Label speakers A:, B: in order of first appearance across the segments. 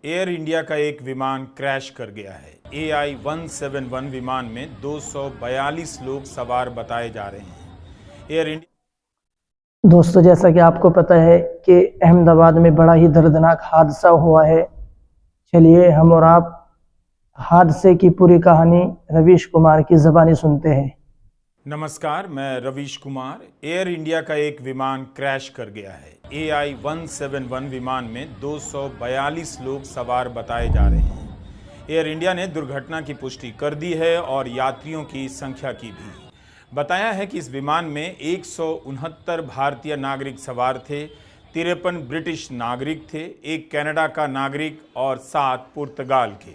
A: Air India का एक विमान क्रैश कर गया है। AI-171 विमान में 242 लोग सवार बताए जा रहे हैं। एयर इंडिया
B: दोस्तों, जैसा कि आपको पता है कि अहमदाबाद में बड़ा ही दर्दनाक हादसा हुआ है। चलिए हम और आप हादसे की पूरी कहानी रवीश कुमार की ज़बानी सुनते हैं।
A: नमस्कार, मैं रवीश कुमार। एयर इंडिया का एक विमान क्रैश कर गया है। AI-171 विमान में 242 लोग सवार बताए जा रहे हैं। एयर इंडिया ने दुर्घटना की पुष्टि कर दी है और यात्रियों की संख्या की भी। बताया है कि इस विमान में 169 भारतीय नागरिक सवार थे, 53 ब्रिटिश नागरिक थे, एक कनाडा का नागरिक और 7 पुर्तगाल के।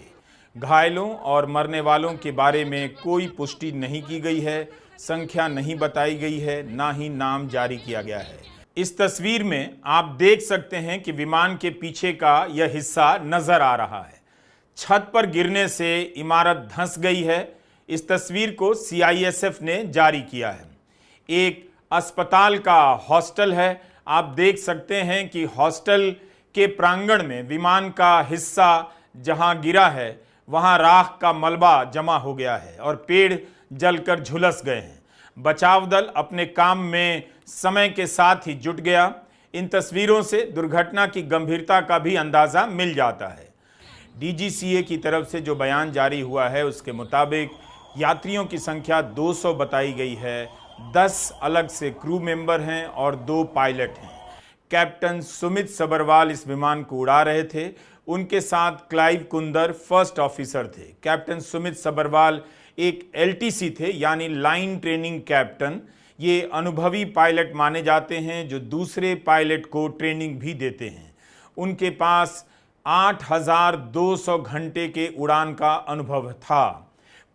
A: घायलों और मरने वालों के बारे में कोई पुष्टि नहीं की गई है, संख्या नहीं बताई गई है, ना ही नाम जारी किया गया है। इस तस्वीर में आप देख सकते हैं कि विमान के पीछे का यह हिस्सा नजर आ रहा है। छत पर गिरने से इमारत धंस गई है। इस तस्वीर को CISF ने जारी किया है। एक अस्पताल का हॉस्टल है। आप देख सकते हैं कि हॉस्टल के प्रांगण में विमान का हिस्सा जहां गिरा है वहां राख का मलबा जमा हो गया है और पेड़ जलकर झुलस गए हैं। बचाव दल अपने काम में समय के साथ ही जुट गया। इन तस्वीरों से दुर्घटना की गंभीरता का भी अंदाजा मिल जाता है। DGCA की तरफ से जो बयान जारी हुआ है उसके मुताबिक यात्रियों की संख्या 200 बताई गई है। 10 अलग से क्रू मेंबर हैं और 2 पायलट हैं। कैप्टन सुमित सबरवाल इस विमान को उड़ा रहे थे। उनके साथ क्लाइव कुंदर फर्स्ट ऑफिसर थे। कैप्टन सुमित सबरवाल एक LTC थे, यानी लाइन ट्रेनिंग कैप्टन। ये अनुभवी पायलट माने जाते हैं जो दूसरे पायलट को ट्रेनिंग भी देते हैं। उनके पास 8200 घंटे के उड़ान का अनुभव था।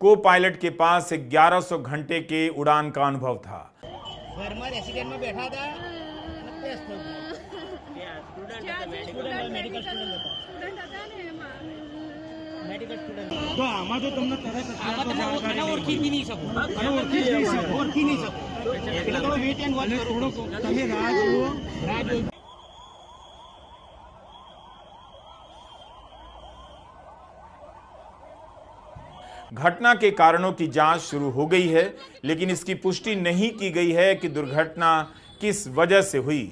A: को पायलट के पास 1100 घंटे के उड़ान का अनुभव था।
C: एक्सीडेंट में बैठा था। मेडिकल स्टूडेंट तो आमा तो तुमने तरह ओळखी नहीं सको अरे ओळखी नहीं सको એટલે થોડો વેટ એન્ડ વોચ કરો તમે રાહ જુઓ
A: घटना के कारणों की जांच शुरू हो गई है, लेकिन इसकी पुष्टि नहीं की गई है कि दुर्घटना किस वजह से हुई।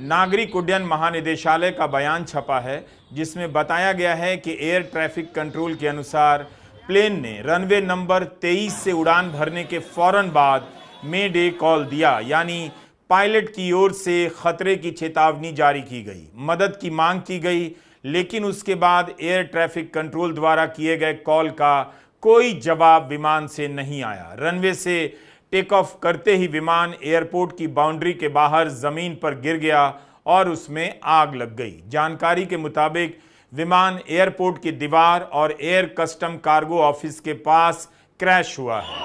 A: नागरिक उड्डयन महानिदेशालय का बयान छपा है जिसमें बताया गया है कि एयर ट्रैफिक कंट्रोल के अनुसार प्लेन ने रनवे नंबर 23 से उड़ान भरने के फौरन बाद मे डे कॉल दिया, यानी पायलट की ओर से खतरे की चेतावनी जारी की गई, मदद की मांग की गई, लेकिन उसके बाद एयर ट्रैफिक कंट्रोल द्वारा किए गए कॉल का कोई जवाब विमान से नहीं आया। रनवे से टेक ऑफ करते ही विमान एयरपोर्ट की बाउंड्री के बाहर जमीन पर गिर गया और उसमें आग लग गई। जानकारी के मुताबिक विमान एयरपोर्ट की दीवार और एयर कस्टम कार्गो ऑफिस के पास क्रैश हुआ है।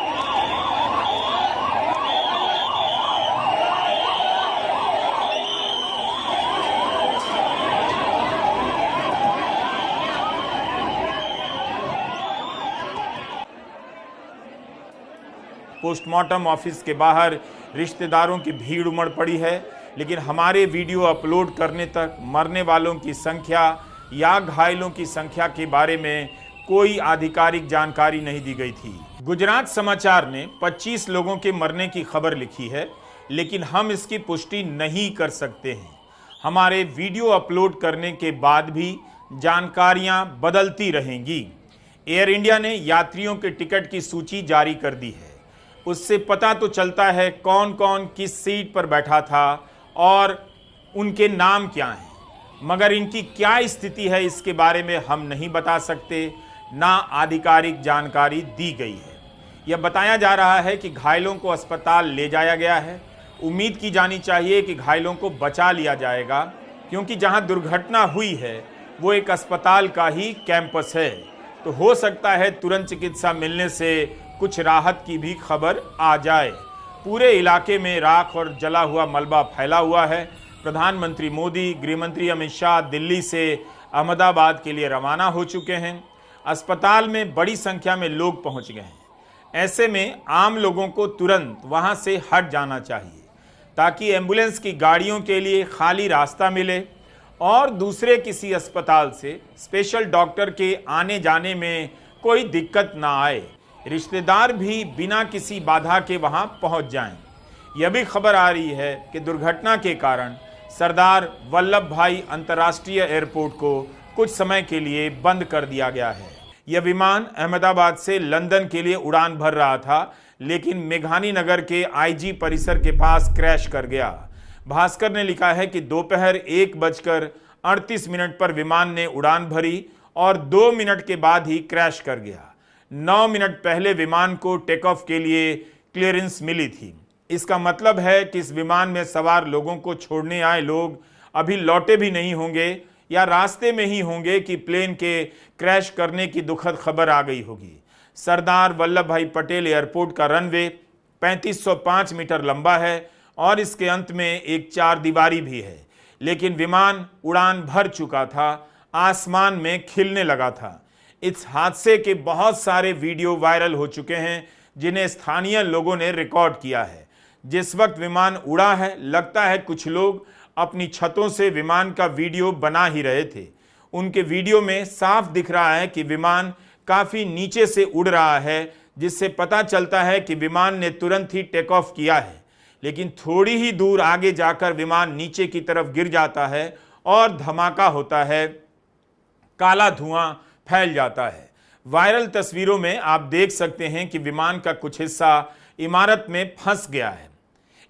A: पोस्टमार्टम ऑफिस के बाहर रिश्तेदारों की भीड़ उमड़ पड़ी है, लेकिन हमारे वीडियो अपलोड करने तक मरने वालों की संख्या या घायलों की संख्या के बारे में कोई आधिकारिक जानकारी नहीं दी गई थी। गुजरात समाचार ने 25 लोगों के मरने की खबर लिखी है, लेकिन हम इसकी पुष्टि नहीं कर सकते हैं। हमारे वीडियो अपलोड करने के बाद भी जानकारियां बदलती रहेंगी। एयर इंडिया ने यात्रियों के टिकट की सूची जारी कर दी है। उससे पता तो चलता है कौन कौन किस सीट पर बैठा था और उनके नाम क्या हैं, मगर इनकी क्या स्थिति है इसके बारे में हम नहीं बता सकते, ना आधिकारिक जानकारी दी गई है। यह बताया जा रहा है कि घायलों को अस्पताल ले जाया गया है। उम्मीद की जानी चाहिए कि घायलों को बचा लिया जाएगा, क्योंकि जहां दुर्घटना हुई है वो एक अस्पताल का ही कैंपस है, तो हो सकता है तुरंत चिकित्सा मिलने से कुछ राहत की भी खबर आ जाए। पूरे इलाके में राख और जला हुआ मलबा फैला हुआ है। प्रधानमंत्री मोदी, गृहमंत्री अमित शाह दिल्ली से अहमदाबाद के लिए रवाना हो चुके हैं। अस्पताल में बड़ी संख्या में लोग पहुंच गए हैं। ऐसे में आम लोगों को तुरंत वहां से हट जाना चाहिए ताकि एम्बुलेंस की गाड़ियों के लिए खाली रास्ता मिले और दूसरे किसी अस्पताल से स्पेशल डॉक्टर के आने जाने में कोई दिक्कत ना आए, रिश्तेदार भी बिना किसी बाधा के वहां पहुंच जाएं। यह भी खबर आ रही है कि दुर्घटना के कारण सरदार वल्लभ भाई अंतर्राष्ट्रीय एयरपोर्ट को कुछ समय के लिए बंद कर दिया गया है। यह विमान अहमदाबाद से लंदन के लिए उड़ान भर रहा था, लेकिन मेघानी नगर के आईजी परिसर के पास क्रैश कर गया। भास्कर ने लिखा है कि दोपहर 1:38 पर विमान ने उड़ान भरी और 2 मिनट के बाद ही क्रैश कर गया। 9 मिनट पहले विमान को टेक ऑफ के लिए क्लियरेंस मिली थी। इसका मतलब है कि इस विमान में सवार लोगों को छोड़ने आए लोग अभी लौटे भी नहीं होंगे या रास्ते में ही होंगे कि प्लेन के क्रैश करने की दुखद खबर आ गई होगी। सरदार वल्लभ भाई पटेल एयरपोर्ट का रनवे 3505 मीटर लंबा है और इसके अंत में एक 4 दीवारी भी है, लेकिन विमान उड़ान भर चुका था, आसमान में खिलने लगा था। इस हादसे के बहुत सारे वीडियो वायरल हो चुके हैं जिन्हें स्थानीय लोगों ने रिकॉर्ड किया है। जिस वक्त विमान उड़ा है, लगता है कुछ लोग अपनी छतों से विमान का वीडियो बना ही रहे थे। उनके वीडियो में साफ दिख रहा है कि विमान काफी नीचे से उड़ रहा है, जिससे पता चलता है कि विमान ने तुरंत ही टेक ऑफ किया है, लेकिन थोड़ी ही दूर आगे जाकर विमान नीचे की तरफ गिर जाता है और धमाका होता है, काला धुआं फैल जाता है। वायरल तस्वीरों में आप देख सकते हैं कि विमान का कुछ हिस्सा इमारत में फंस गया है।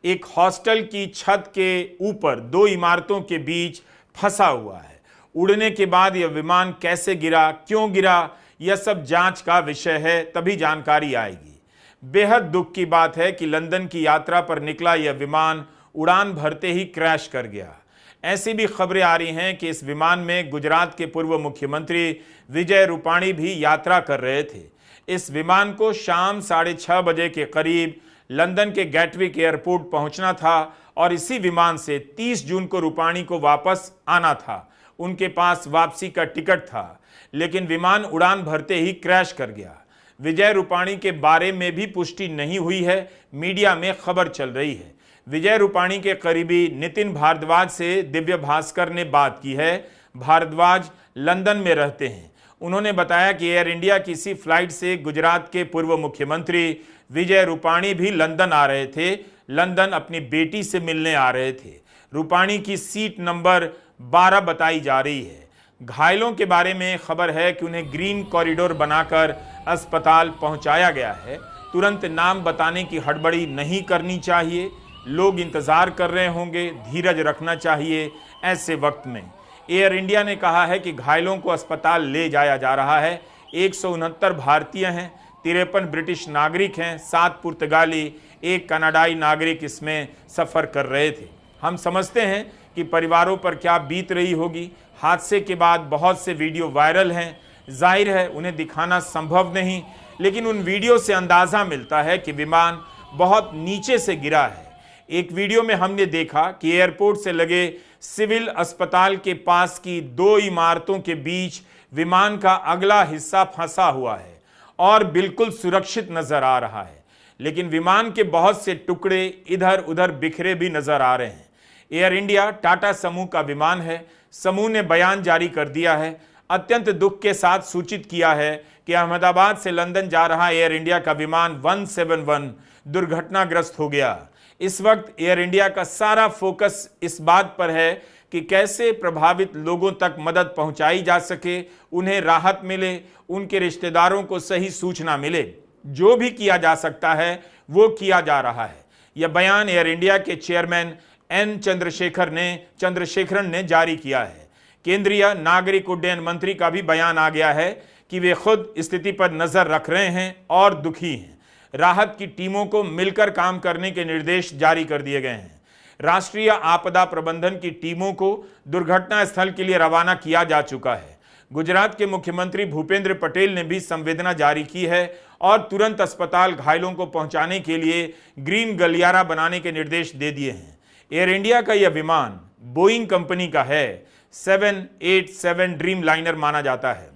A: एक हॉस्टल की छत के ऊपर 2 इमारतों के बीच फंसा हुआ है। उड़ने के बाद यह विमान कैसे गिरा, क्यों गिरा, यह सब जांच का विषय है, तभी जानकारी आएगी। बेहद दुख की बात है कि लंदन की यात्रा पर निकला यह विमान उड़ान भरते ही क्रैश कर गया। ऐसी भी खबरें आ रही हैं कि इस विमान में गुजरात के पूर्व मुख्यमंत्री विजय रूपाणी भी यात्रा कर रहे थे। इस विमान को शाम 6:30 बजे के करीब लंदन के गैटविक एयरपोर्ट पहुंचना था और इसी विमान से 30 जून को रूपाणी को वापस आना था। उनके पास वापसी का टिकट था, लेकिन विमान उड़ान भरते ही क्रैश कर गया। विजय रूपाणी के बारे में भी पुष्टि नहीं हुई है, मीडिया में खबर चल रही है। विजय रूपाणी के करीबी नितिन भारद्वाज से दिव्य भास्कर ने बात की है। भारद्वाज लंदन में रहते हैं। उन्होंने बताया कि एयर इंडिया की इसी फ्लाइट से गुजरात के पूर्व मुख्यमंत्री विजय रूपाणी भी लंदन आ रहे थे। लंदन अपनी बेटी से मिलने आ रहे थे। रूपाणी की सीट नंबर 12 बताई जा रही है। घायलों के बारे में खबर है कि उन्हें ग्रीन कॉरिडोर बनाकर अस्पताल पहुंचाया गया है। तुरंत नाम बताने की हड़बड़ी नहीं करनी चाहिए। लोग इंतजार कर रहे होंगे, धीरज रखना चाहिए। ऐसे वक्त में एयर इंडिया ने कहा है कि घायलों को अस्पताल ले जाया जा रहा है। 169 भारतीय हैं, 53 ब्रिटिश नागरिक हैं, 7 पुर्तगाली, 1 कनाडाई नागरिक इसमें सफर कर रहे थे। हम समझते हैं कि परिवारों पर क्या बीत रही होगी। हादसे के बाद बहुत से वीडियो वायरल हैं। जाहिर है उन्हें दिखाना संभव नहीं, लेकिन उन वीडियो से अंदाजा मिलता है कि विमान बहुत नीचे से गिरा है। एक वीडियो में हमने देखा कि एयरपोर्ट से लगे सिविल अस्पताल के पास की 2 इमारतों के बीच विमान का अगला हिस्सा फंसा हुआ है और बिल्कुल सुरक्षित नजर आ रहा है, लेकिन विमान के बहुत से टुकड़े इधर उधर बिखरे भी नजर आ रहे हैं। एयर इंडिया टाटा समूह का विमान है। समूह ने बयान जारी कर दिया है। अत्यंत दुख के साथ सूचित किया है कि अहमदाबाद से लंदन जा रहा एयर इंडिया का विमान 171 दुर्घटनाग्रस्त हो गया। इस वक्त एयर इंडिया का सारा फोकस इस बात पर है कि कैसे प्रभावित लोगों तक मदद पहुंचाई जा सके, उन्हें राहत मिले, उनके रिश्तेदारों को सही सूचना मिले। जो भी किया जा सकता है वो किया जा रहा है। यह बयान एयर इंडिया के चेयरमैन एन चंद्रशेखरन ने जारी किया है। केंद्रीय नागरिक उड्डयन मंत्री का भी बयान आ गया है कि वे खुद स्थिति पर नजर रख रहे हैं और दुखी हैं। राहत की टीमों को मिलकर काम करने के निर्देश जारी कर दिए गए हैं। राष्ट्रीय आपदा प्रबंधन की टीमों को दुर्घटना स्थल के लिए रवाना किया जा चुका है। गुजरात के मुख्यमंत्री भूपेंद्र पटेल ने भी संवेदना जारी की है और तुरंत अस्पताल घायलों को पहुंचाने के लिए ग्रीन गलियारा बनाने के निर्देश दे दिए हैं। एयर इंडिया का यह विमान बोइंग कंपनी का है। 787 ड्रीम लाइनर माना जाता है।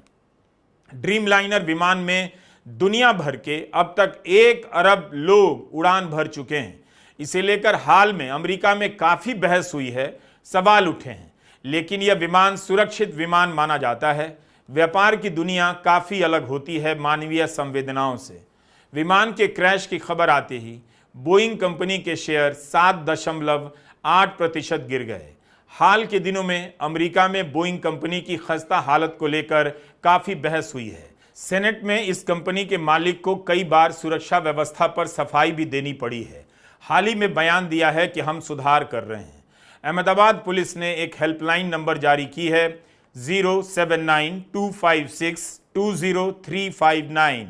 A: ड्रीम लाइनर विमान में दुनिया भर के अब तक 1 अरब लोग उड़ान भर चुके हैं। इसे लेकर हाल में अमेरिका में काफी बहस हुई है, सवाल उठे हैं। लेकिन यह विमान सुरक्षित विमान माना जाता है। व्यापार की दुनिया काफ़ी अलग होती है मानवीय संवेदनाओं से। विमान के क्रैश की खबर आते ही बोइंग कंपनी के शेयर 7.8% गिर गए। हाल के दिनों में अमेरिका में बोइंग कंपनी की खस्ता हालत को लेकर काफ़ी बहस हुई है। सेनेट में इस कंपनी के मालिक को कई बार सुरक्षा व्यवस्था पर सफाई भी देनी पड़ी है। हाल ही में बयान दिया है कि हम सुधार कर रहे हैं। अहमदाबाद पुलिस ने एक हेल्पलाइन नंबर जारी की है 07925620359।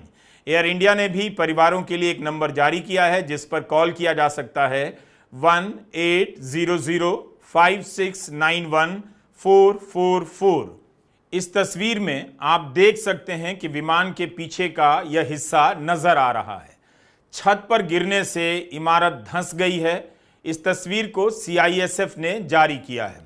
A: एयर इंडिया ने भी परिवारों के लिए एक नंबर जारी किया है जिस पर कॉल किया जा सकता है 180056914444। इस तस्वीर में आप देख सकते हैं कि विमान के पीछे का यह हिस्सा नजर आ रहा है। छत पर गिरने से इमारत धंस गई है। इस तस्वीर को CISF ने जारी किया है।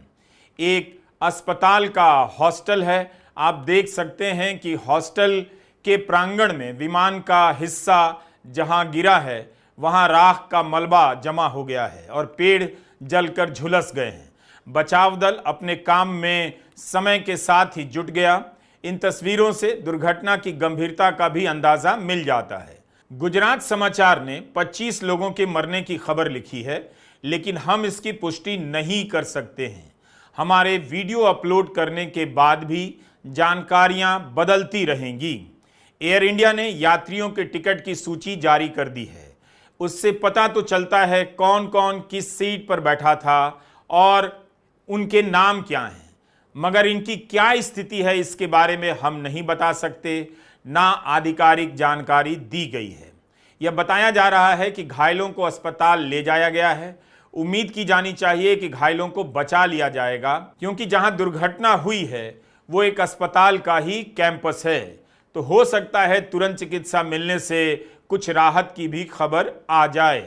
A: एक अस्पताल का हॉस्टल है। आप देख सकते हैं कि हॉस्टल के प्रांगण में विमान का हिस्सा जहां गिरा है वहां राख का मलबा जमा हो गया है और पेड़ जलकर झुलस गए हैं। बचाव दल अपने काम में समय के साथ ही जुट गया। इन तस्वीरों से दुर्घटना की गंभीरता का भी अंदाजा मिल जाता है। गुजरात समाचार ने 25 लोगों के मरने की खबर लिखी है, लेकिन हम इसकी पुष्टि नहीं कर सकते हैं। हमारे वीडियो अपलोड करने के बाद भी जानकारियां बदलती रहेंगी। एयर इंडिया ने यात्रियों के टिकट की सूची जारी कर दी है। उससे पता तो चलता है कौन कौन किस सीट पर बैठा था और उनके नाम क्या हैं, मगर इनकी क्या स्थिति है इसके बारे में हम नहीं बता सकते, ना आधिकारिक जानकारी दी गई है। यह बताया जा रहा है कि घायलों को अस्पताल ले जाया गया है। उम्मीद की जानी चाहिए कि घायलों को बचा लिया जाएगा, क्योंकि जहां दुर्घटना हुई है वो एक अस्पताल का ही कैंपस है, तो हो सकता है तुरंत चिकित्सा मिलने से कुछ राहत की भी खबर आ जाए।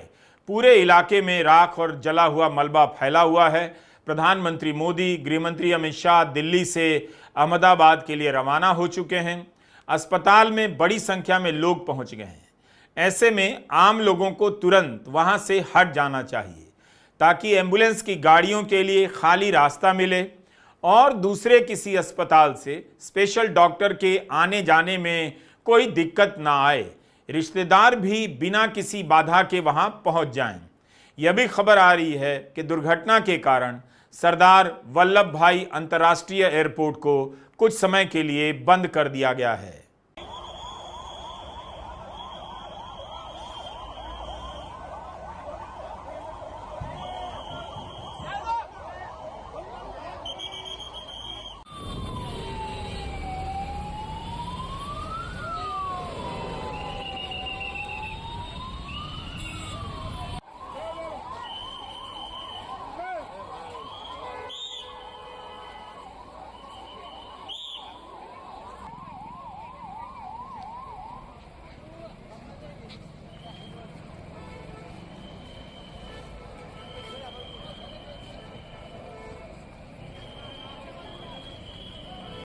A: पूरे इलाके में राख और जला हुआ मलबा फैला हुआ है। प्रधानमंत्री मोदी, गृहमंत्री अमित शाह दिल्ली से अहमदाबाद के लिए रवाना हो चुके हैं। अस्पताल में बड़ी संख्या में लोग पहुंच गए हैं। ऐसे में आम लोगों को तुरंत वहां से हट जाना चाहिए ताकि एम्बुलेंस की गाड़ियों के लिए खाली रास्ता मिले और दूसरे किसी अस्पताल से स्पेशल डॉक्टर के आने जाने में कोई दिक्कत ना आए। रिश्तेदार भी बिना किसी बाधा के वहां पहुंच जाएं। यह भी खबर आ रही है कि दुर्घटना के कारण सरदार वल्लभ भाई अंतर्राष्ट्रीय एयरपोर्ट को कुछ समय के लिए बंद कर दिया गया है।